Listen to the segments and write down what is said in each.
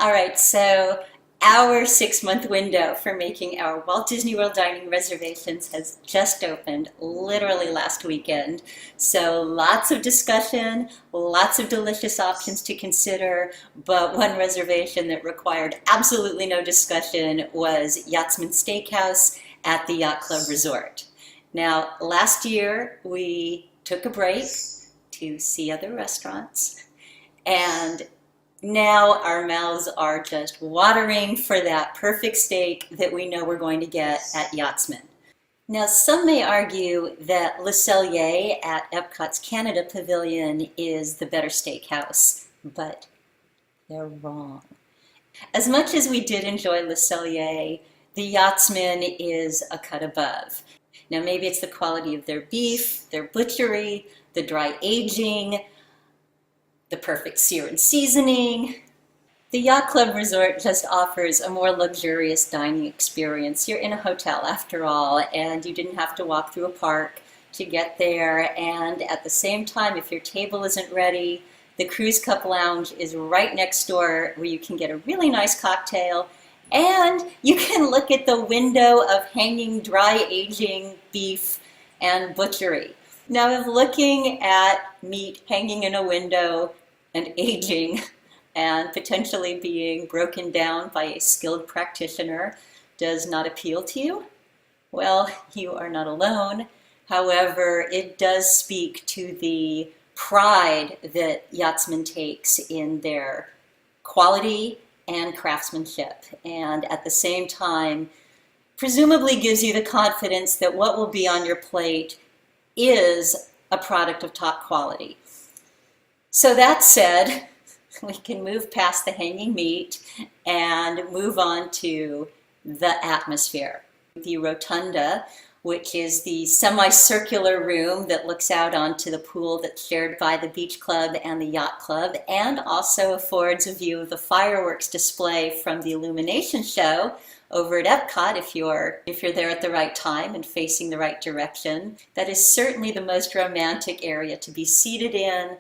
All right, so our 6-month window for making our Walt Disney World dining reservations has just opened literally last weekend. So lots of discussion, lots of delicious options to consider, but one reservation that required absolutely no discussion was Yachtsman Steakhouse at the Yacht Club Resort. Now, last year we took a break to see other restaurants, and now our mouths are just watering for that perfect steak that we know we're going to get at Yachtsman. Now, some may argue that Le Cellier at Epcot's Canada Pavilion is the better steakhouse, but they're wrong. As much as we did enjoy Le Cellier, the Yachtsman is a cut above. Now, maybe it's the quality of their beef, their butchery, the dry aging, the perfect sear and seasoning. The Yacht Club Resort just offers a more luxurious dining experience. You're in a hotel after all, and you didn't have to walk through a park to get there. And at the same time, if your table isn't ready, the Cruise Cup Lounge is right next door where you can get a really nice cocktail, and you can look at the window of hanging dry aging beef and butchery. Now, if looking at meat hanging in a window and aging and potentially being broken down by a skilled practitioner does not appeal to you, well, you are not alone. However, it does speak to the pride that Yachtsman takes in their quality and craftsmanship, and at the same time, presumably gives you the confidence that what will be on your plate is a product of top quality. So that said, we can move past the hanging meat and move on to the atmosphere. The rotunda, which is the semicircular room that looks out onto the pool that's shared by the beach club and the yacht club, and also affords a view of the fireworks display from the illumination show over at Epcot if you're there at the right time and facing the right direction. That is certainly the most romantic area to be seated in,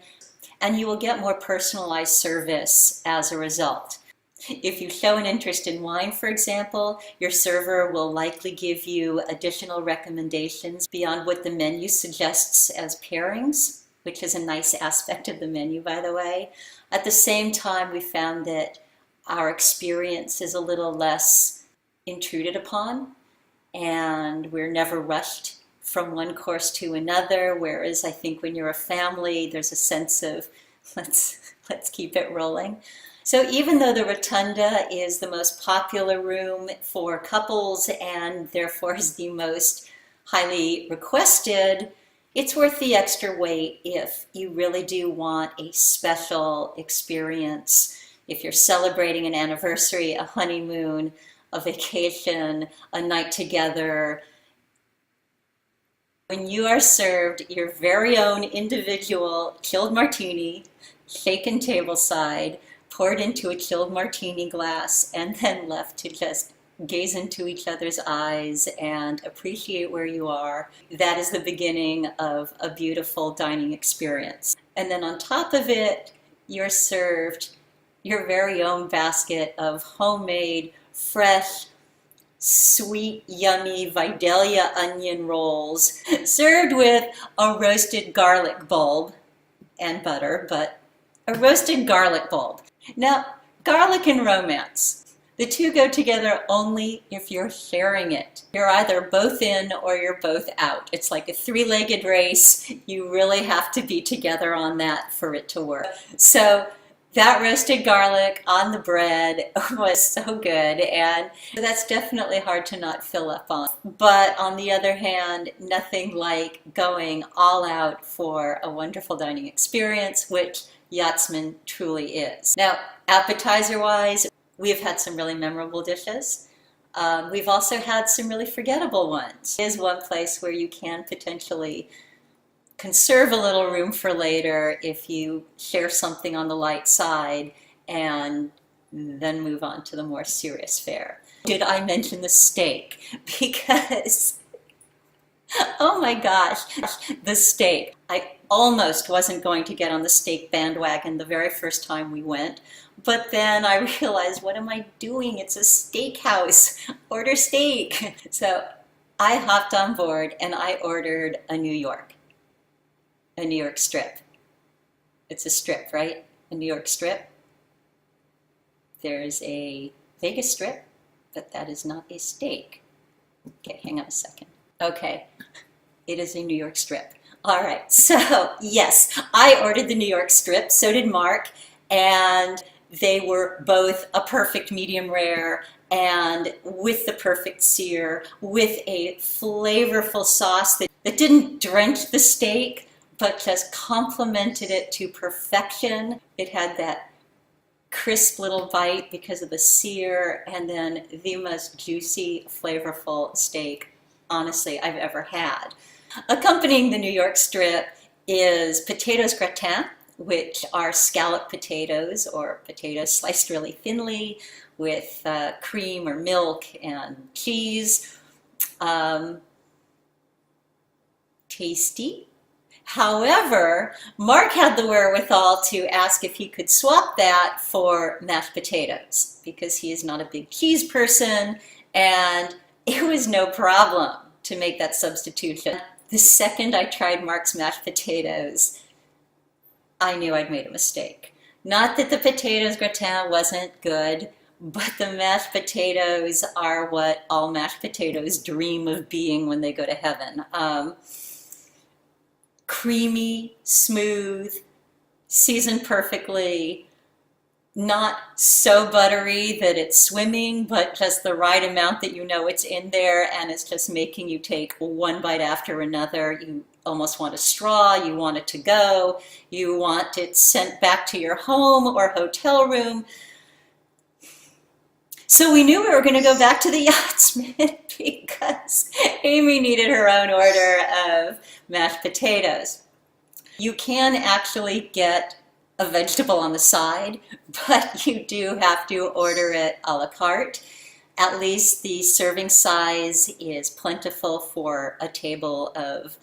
and you will get more personalized service as a result. If you show an interest in wine, for example, your server will likely give you additional recommendations beyond what the menu suggests as pairings, which is a nice aspect of the menu, by the way. At the same time, we found that our experience is a little less intruded upon, and we're never rushed from one course to another, whereas I think when you're a family, there's a sense of let's keep it rolling. So even though the rotunda is the most popular room for couples and therefore is the most highly requested, it's worth the extra wait if you really do want a special experience. If you're celebrating an anniversary, a honeymoon, a vacation, a night together, when you are served your very own individual chilled martini, shaken tableside, poured into a chilled martini glass, and then left to just gaze into each other's eyes and appreciate where you are, that is the beginning of a beautiful dining experience. And then on top of it, you're served your very own basket of homemade, fresh, sweet, yummy Vidalia onion rolls, served with a roasted garlic bulb and butter, but a roasted garlic bulb. Now, garlic and romance, the two go together only if you're sharing it. You're either both in or you're both out. It's like a three-legged race. You really have to be together on that for it to work. So that roasted garlic on the bread was so good, and that's definitely hard to not fill up on. But on the other hand, nothing like going all out for a wonderful dining experience, which Yachtsman truly is. Now, appetizer-wise, we've had some really memorable dishes. We've also had some really forgettable ones. It is one place where you can potentially conserve a little room for later if you share something on the light side and then move on to the more serious fare. Did I mention the steak? Because Oh my gosh, the steak. I almost wasn't going to get on the steak bandwagon the very first time we went, but then I realized, what am I doing? It's a steakhouse. Order steak. So I hopped on board and I ordered a New York strip. It's a strip, right? A New York strip. There's a Vegas strip, but that is not a steak. Okay, hang on a second. Okay, it is a New York strip. All right, so yes, I ordered the New York strip, so did Mark, and they were both a perfect medium rare and with the perfect sear, with a flavorful sauce that didn't drench the steak, but just complemented it to perfection. It had that crisp little bite because of the sear, and then the most juicy, flavorful steak, honestly, I've ever had. Accompanying the New York strip is potatoes gratin, which are scalloped potatoes or potatoes sliced really thinly with cream or milk and cheese. Tasty. However, Mark had the wherewithal to ask if he could swap that for mashed potatoes because he is not a big cheese person, and it was no problem to make that substitution. The second I tried Mark's mashed potatoes, I knew I'd made a mistake. Not that the potatoes gratin wasn't good, but the mashed potatoes are what all mashed potatoes dream of being when they go to heaven. Creamy, smooth, seasoned perfectly, not so buttery that it's swimming, but just the right amount that you know it's in there and it's just making you take one bite after another. You almost want a straw, you want it to go, you want it sent back to your home or hotel room. So we knew we were going to go back to the Yachtsman because Amy needed her own order of mashed potatoes. You can actually get a vegetable on the side, but you do have to order it a la carte. At least the serving size is plentiful for a table of,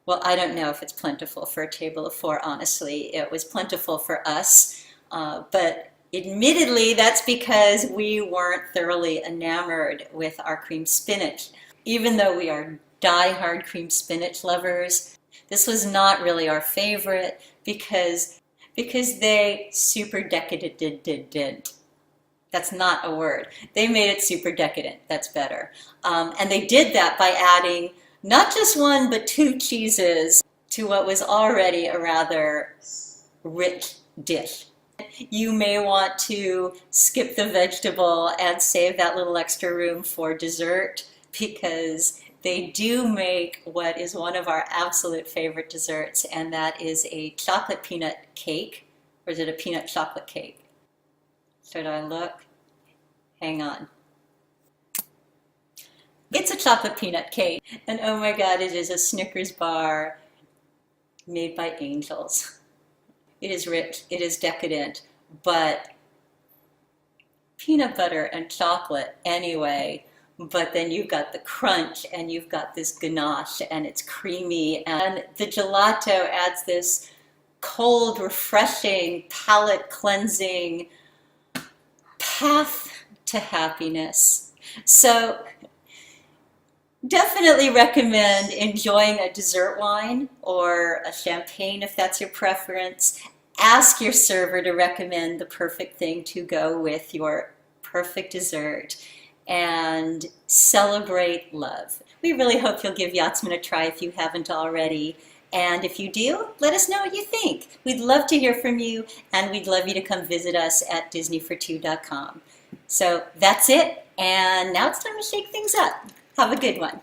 well, I don't know if it's plentiful for a table of four, honestly. It was plentiful for us, but admittedly, that's because we weren't thoroughly enamored with our cream spinach. Even though we are die-hard cream spinach lovers, this was not really our favorite because they super decadent. That's not a word. They made it super decadent. That's better. And they did that by adding not just one, but two cheeses to what was already a rather rich dish. You may want to skip the vegetable and save that little extra room for dessert because they do make what is one of our absolute favorite desserts, and that is a chocolate peanut cake. Or is it a peanut chocolate cake? Should I look? Hang on. It's a chocolate peanut cake, and oh my God, it is a Snickers bar made by angels. It is rich, it is decadent, but peanut butter and chocolate anyway. But then you've got the crunch and you've got this ganache and it's creamy, and the gelato adds this cold, refreshing, palate cleansing path to happiness. So definitely recommend enjoying a dessert wine or a champagne if that's your preference. Ask your server to recommend the perfect thing to go with your perfect dessert and celebrate love. We really hope you'll give Yachtsman a try if you haven't already. And if you do, let us know what you think. We'd love to hear from you, and we'd love you to come visit us at disneyfor2.com. So that's it, and now it's time to shake things up. Have a good one.